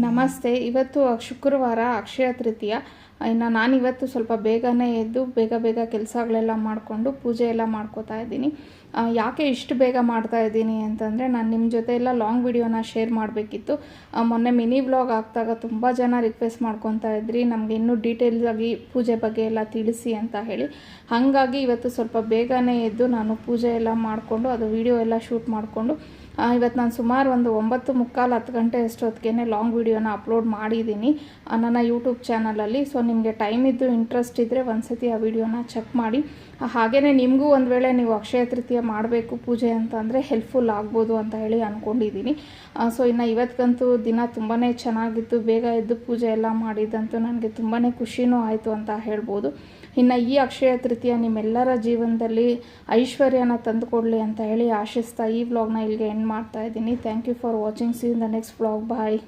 ನಮಸ್ತೆ. ಇವತ್ತು ಶುಕ್ರವಾರ ಅಕ್ಷಯ ತೃತೀಯ. ಇನ್ನು ನಾನಿವತ್ತು ಸ್ವಲ್ಪ ಬೇಗನೆ ಎದ್ದು ಬೇಗ ಕೆಲಸಗಳೆಲ್ಲ ಮಾಡಿಕೊಂಡು ಪೂಜೆ ಎಲ್ಲ ಮಾಡ್ಕೋತಾ ಇದ್ದೀನಿ. ಯಾಕೆ ಇಷ್ಟು ಬೇಗ ಮಾಡ್ತಾ ಇದ್ದೀನಿ ಅಂತಂದರೆ, ನಾನು ನಿಮ್ಮ ಜೊತೆ ಎಲ್ಲ ಲಾಂಗ್ ವಿಡಿಯೋನ ಶೇರ್ ಮಾಡಬೇಕಿತ್ತು. ಮೊನ್ನೆ ಮಿನಿ ವ್ಲಾಗ್ ಹಾಕಿದಾಗ ತುಂಬ ಜನ ರಿಕ್ವೆಸ್ಟ್ ಮಾಡ್ಕೊತಾ ಇದ್ರಿ, ನಮಗೆ ಇನ್ನೂ ಡೀಟೇಲ್ಸಾಗಿ ಪೂಜೆ ಬಗ್ಗೆ ಎಲ್ಲ ತಿಳಿಸಿ ಅಂತ ಹೇಳಿ. ಹಾಗಾಗಿ ಇವತ್ತು ಸ್ವಲ್ಪ ಬೇಗನೆ ಎದ್ದು ನಾನು ಪೂಜೆ ಎಲ್ಲ ಮಾಡಿಕೊಂಡು ಅದು ವಿಡಿಯೋ ಎಲ್ಲ ಶೂಟ್ ಮಾಡಿಕೊಂಡು ಇವತ್ತು ನಾನು ಸುಮಾರು ಒಂದು 9:45 10 ಗಂಟೆ ಅಷ್ಟೊತ್ತಿಗೆ ಲಾಂಗ್ ವಿಡಿಯೋನ ಅಪ್ಲೋಡ್ ಮಾಡಿದ್ದೀನಿ ನನ್ನ ಯೂಟ್ಯೂಬ್ ಚಾನಲಲ್ಲಿ. ಸೊ ನಿಮಗೆ ಟೈಮ್ ಇದ್ದು ಇಂಟ್ರೆಸ್ಟ್ ಇದ್ದರೆ ಒಂದ್ಸತಿ ಆ ವಿಡಿಯೋನ ಚೆಕ್ ಮಾಡಿ. ಹಾಗೆಯೇ ನಿಮಗೂ ಒಂದು ವೇಳೆ ನೀವು ಅಕ್ಷಯ ತೃತೀಯ ಮಾಡಬೇಕು ಪೂಜೆ ಅಂತಂದರೆ ಹೆಲ್ಪ್ಫುಲ್ ಆಗ್ಬೋದು ಅಂತ ಹೇಳಿ ಅಂದ್ಕೊಂಡಿದ್ದೀನಿ. ಸೊ ಇನ್ನು ಇವತ್ತಿಗಂತೂ ದಿನ ತುಂಬಾ ಚೆನ್ನಾಗಿತ್ತು. ಬೇಗ ಎದ್ದು ಪೂಜೆ ಎಲ್ಲ ಮಾಡಿದ್ದಂತೂ ನನಗೆ ತುಂಬಾ ಖುಷಿನೂ ಆಯಿತು ಅಂತ ಹೇಳ್ಬೋದು. ಇನ್ನು ಈ ಅಕ್ಷಯ ತೃತೀಯ ನಿಮ್ಮೆಲ್ಲರ ಜೀವನದಲ್ಲಿ ಐಶ್ವರ್ಯನ ತಂದುಕೊಡಲಿ ಅಂತ ಹೇಳಿ ಆಶಿಸ್ತಾ ಈ ವ್ಲಾಗ್ನ ಇಲ್ಲಿಗೆ ಎಂಡ್ ಮಾಡ್ತಾ ಇದ್ದೀನಿ. Thank you for watching. See in the next vlog. Bye.